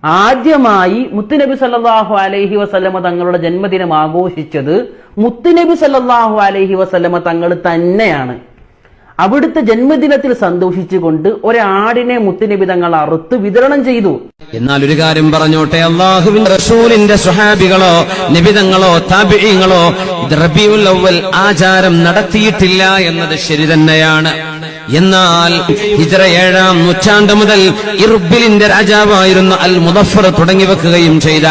ആദ്യമായി മുത്തുനബി സല്ലല്ലാഹു അലൈഹി വസല്ലമ തങ്ങളുടെ ജന്മദിനം ആഘോഷിച്ചത് മുത്തുനബി സല്ലല്ലാഹു അലൈഹി വസല്ലമ തങ്ങൾ തന്നെയാണ്. അവിടുത്തെ ജന്മദിനത്തിൽ സന്തോഷിച്ചുകൊണ്ട് ഒരാടിനെ മുത്തുനബി തങ്ങൾ അറുത്ത് വിതരണം ചെയ്തു. എന്നാൽ ഒരു കാര്യം പറഞ്ഞോട്ടെ, അല്ലാഹുവിന്റെ റസൂലിന്റെ സ്വഹാബികളോ നബിതങ്ങളോ താബിഈങ്ങളോ റബീഉൽ അവ്വൽ ആചാരം നടത്തിയിട്ടില്ല എന്നത് ശരി തന്നെയാണ്. എന്നാൽ ഹിജ്റ 7-ാം നൂറ്റാണ്ട് മുതൽ ഇർബിലിന്റെ രാജാവായിരുന്ന അൽ മുദഫർ തുടങ്ങി വെക്കുകയും ചെയ്ത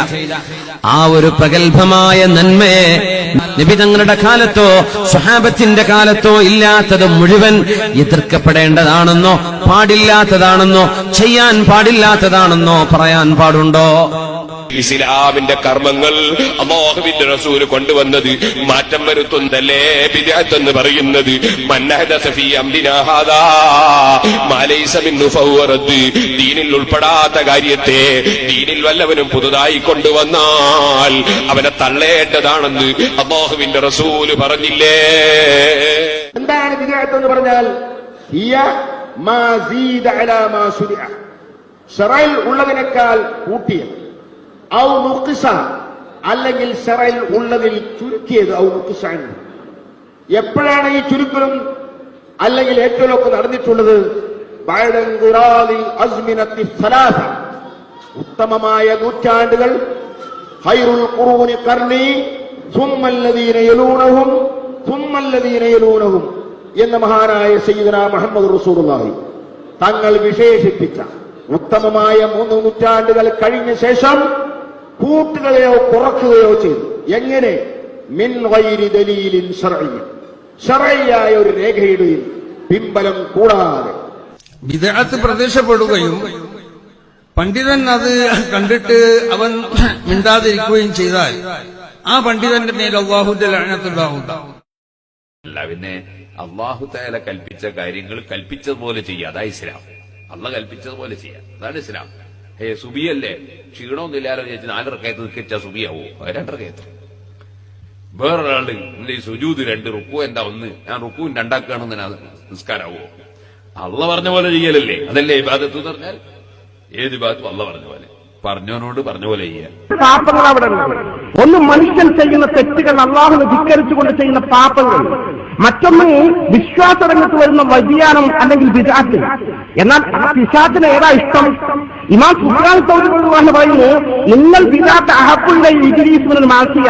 ആ ഒരു പ്രഗത്ഭമായ നന്മയെ നബി തങ്ങളുടെ കാലത്തോ സ്വഹാബത്തിന്റെ കാലത്തോ ഇല്ലാത്തത് മുഴുവൻ എതിർക്കപ്പെടേണ്ടതാണെന്നോ പാടില്ലാത്തതാണെന്നോ ചെയ്യാൻ പാടില്ലാത്തതാണെന്നോ പറയാൻ പാടുണ്ടോ? ഇസ്ലാമിന്റെ കർമ്മങ്ങൾ അല്ലാഹുവിന്റെ റസൂൽ കൊണ്ടുവന്നത് മാറ്റം വരുത്തുന്നതല്ലേ ബിദ്അത്ത് എന്ന് പറയുന്നത്. മന്നഹദസ ഫീ അംരിനാ ഹാദാ മാ ലൈസ മിൻഹു ഫഹുവ റദ്ദ്. ദീനിൽ ഉൾപ്പെടാത്ത കാര്യത്തെ ദീനിൽ വല്ലവനും പുതുതായി കൊണ്ടുവന്നാൽ അവനെ തള്ളേണ്ടതാണെന്ന് അല്ലാഹുവിന്റെ റസൂൽ പറഞ്ഞില്ലേ? എന്താണ് ബിദ്അത്ത് എന്ന് പറഞ്ഞാൽ? ഹിയ മാ സീദ അലാ മാ ശുരിഅ, ശറഇൽ ഉള്ളതിനേക്കാൾ കൂട്ടിയത്. ഔ നുഖ്സ, അല്ലെങ്കിൽ ശറഇൽ ഉള്ളതിൽ ചുരുക്കിയത്. ഔ നുഖ്സൻ. എപ്പോഴാണ് ഈ ചുരുക്കലും അല്ലെങ്കിൽ ഏറ്റവും നടന്നിട്ടുള്ളത്? ബഅദൻഖിറാദിൽ അസ്മിനത്തി സലാസ, ഉത്തമമായ നൂറ്റാണ്ടുകൾ, ഖൈറുൽ ഖുറൂനി ഖർനി സുമ്മല്ലദീന യലൂനഹും സുമ്മല്ലദീന യലൂനഹും എന്ന മഹാനായ സയ്യിദുനാ മുഹമ്മദ് റസൂലുള്ളാഹി തങ്ങൾ വിശേഷിപ്പിച്ച ഉത്തമമായ 3 നൂറ്റാണ്ടുകൾ കഴിഞ്ഞ ശേഷം കൂട്ടുകയോ കുറക്കുകയോ ചെയ്തു. എങ്ങനെ? മിൻ ഗൈരി ദലീലിൻ ശർഈ, ശർഈയായ ഒരു രേഖയുടെയും പിൻബലം കൂടാതെ. ബിദ്അത്ത് പ്രത്യക്ഷപ്പെടുകയും പണ്ഡിതൻ അത് കണ്ടിട്ട് അവൻ മിണ്ടാതിരിക്കുകയും ചെയ്താൽ ആ പണ്ഡിതന്റെ മേൽ അല്ലാഹുവിന്റെ ലഅനത്തുണ്ടാകും. അല്ല, പിന്നെ അല്ലാഹു തആല കൽപ്പിച്ച കാര്യങ്ങൾ കൽപ്പിച്ചതുപോലെ ചെയ്യുക, അതാ ഇസ്ലാം. അള്ളാഹ് കൽപ്പിച്ചതുപോലെ ചെയ്യാം, അതാണ് ഇസ്ലാം. സുബിയല്ലേ, ക്ഷീണമൊന്നുമില്ലാലോ ചേച്ചി 4 റക്അത്ത് നിൽക്കിച്ച സുബിയാവോ? 2 റക്അത്ത്. വേറൊരാള് ഈ സുജൂദ് 2, റുക്കു എന്താ 1, ഞാൻ റുക്കുവും 2 നിസ്കാരാവോ? അള്ള പറഞ്ഞ പോലെ ചെയ്യലല്ലേ, അതല്ലേ ഇബാദത്ത് എന്ന് പറഞ്ഞാൽ. ഏത് ഇബാദത്തും അള്ള പറഞ്ഞ പോലെ, പറഞ്ഞവനോട് പറഞ്ഞ പോലെ ചെയ്യാൻ. പാപങ്ങൾ അവിടെ ഒന്ന് മനുഷ്യൻ ചെയ്യുന്ന തെറ്റുകൾ, അള്ളാഹുവിനെ ധിക്കരിച്ചുകൊണ്ട് ചെയ്യുന്ന പാപങ്ങൾ. മറ്റൊന്ന് വിശ്വാസരംഗത്ത് വരുന്ന വ്യതിയാനം അല്ലെങ്കിൽ ബിദ്അത്ത്. എന്നാൽ ആ ബിദ്അത്തിന് ഏതാ ഇഷ്ടം? ഇമാം സുഫ്യാൻ സൗരി പറയുന്നു, ഇന്നൽ ബിദ്അത്ത് അഹബ്ബുൽ ഇബ്ലീസ് മിനൽ മാസിയ.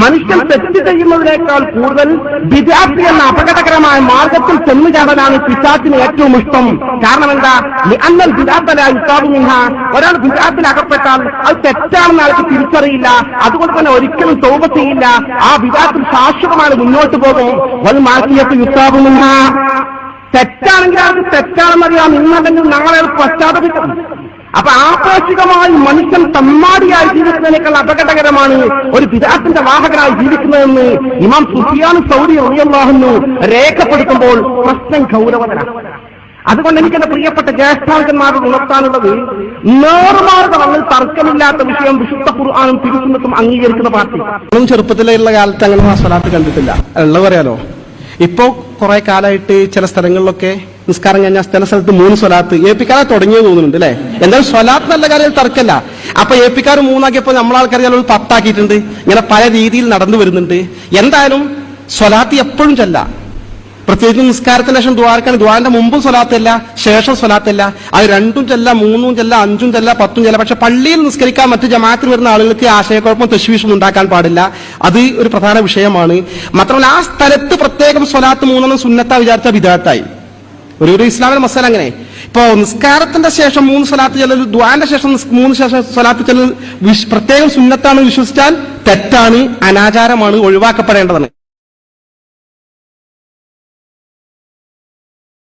മനുഷ്യൻ തെറ്റ് ചെയ്യുന്നതിനേക്കാൾ കൂടുതൽ ബിദ്അത്ത് എന്ന അപകടകരമായ മാർഗത്തിൽ ചെന്നു ചാടാനാണ് ബിദ്അത്തിന് ഏറ്റവും ഇഷ്ടം. കാരണം എന്താ? ലിഅന്നൽ ബിദ്അത്ത ലാ യുസാബു മിൻഹാ. ഒരാൾ ബിദ്അത്തിൽ അകപ്പെട്ടാൽ അത് തെറ്റാണെന്ന് ആൾക്ക് തിരിച്ചറിയില്ല, അതുകൊണ്ട് തന്നെ ഒരിക്കലും തൗബ ചെയ്യില്ല. ആ ബിദ്അത്തിൽ ശാശ്വതമായി മുന്നോട്ട് പോകും. വൽ മാസിയത്തു യുസാബു മിൻഹാ. തെറ്റാണെങ്കിൽ അത് തെറ്റാണെന്നറിയാം, ഇന്നല്ലെങ്കിൽ നാളെ പശ്ചാത്തപിക്കും. അപ്പൊ ആപേക്ഷികമായി മനുഷ്യൻ തമ്മാടിയായി ജീവിക്കുന്നതിനേക്കാൾ അപകടകരമാണ് ഒരു ബിദ്അത്തിന്റെ വാഹകനായി ജീവിക്കുന്നതെന്ന് ഇമാം സുഫിയാൻ സൗരി റളിയല്ലാഹു അൻഹു രേഖപ്പെടുത്തുമ്പോൾ പ്രശ്നം ഗൗരവതരാണ്. അതുകൊണ്ട് എനിക്കെന്റെ പ്രിയപ്പെട്ട ജ്യേഷ്ഠാങ്കന്മാരോട് ഉണർത്താനുള്ളത്, നേർമാർഗങ്ങളിൽ തർക്കമില്ലാത്ത വിഷയം വിശുദ്ധ ഖുർആനും തിരുസുന്നത്തും അംഗീകരിക്കുന്ന പാർട്ടി. ചെറുപ്പത്തിലുള്ള കാലത്ത് അങ്ങനെ സ്വലാത്ത് കണ്ടിട്ടില്ല, ഉള്ളത് പറയാലോ. ഇപ്പോ കുറെ കാലമായിട്ട് ചില സ്ഥലങ്ങളിലൊക്കെ നിസ്കാരം കഴിഞ്ഞാൽ ചില സ്ഥലത്ത് 3 സ്വലാത്ത് ഏപ്പിക്കാരെ തുടങ്ങിയത് തോന്നുന്നുണ്ട് അല്ലെ. എന്തായാലും സ്വലാത്ത് നല്ല കാര്യം തർക്കല്ല. അപ്പൊ ഏപ്പിക്കാർ 3 നമ്മളാൾക്കാർ ചില 10 ആക്കിയിട്ടുണ്ട്. ഇങ്ങനെ പല രീതിയിൽ നടന്നു വരുന്നുണ്ട്. എന്തായാലും സ്വലാത്ത് എപ്പോഴും ചെല്ല, പ്രത്യേകിച്ച് നിസ്കാരത്തിന് ശേഷം ദ്വാരക്കാണ്. ദ്വാരന്റെ മുമ്പും സ്വലാത്തല്ല, ശേഷം സ്വലാത്തല്ല. അത് 2ഉം ചെല്ല, 3ഉം ചെല്ല, 5ഉം ചെല്ല, 10ഉം ചെല്ല. പക്ഷെ പള്ളിയിൽ നിസ്കരിക്കാൻ മറ്റു ജമാഅത്തിൽ വരുന്ന ആളുകൾക്ക് ആശയക്കുഴപ്പം തശ്വീഷും ഉണ്ടാക്കാൻ പാടില്ല. അത് ഒരു പ്രധാന വിഷയമാണ്. മാത്രമല്ല ആ സ്ഥലത്ത് പ്രത്യേകം സ്വലാത്ത് 3 സുന്നത്താ വിചാരിച്ച ബിദ്അത്തായി. ഒരു ഇസ്ലാമിലെ മസാല അങ്ങനെ. ഇപ്പൊ നിസ്കാരത്തിന്റെ ശേഷം 3 സ്വലാത്ത് ചെല്ലൽ, ദ്വാന്റെ ശേഷം 3 സ്വലാത്ത് ചെല്ലൽ പ്രത്യേകം സുന്നത്താണ് വിശ്വസിച്ചാൽ തെറ്റാണ്, അനാചാരമാണ്, ഒഴിവാക്കപ്പെടേണ്ടതാണ്.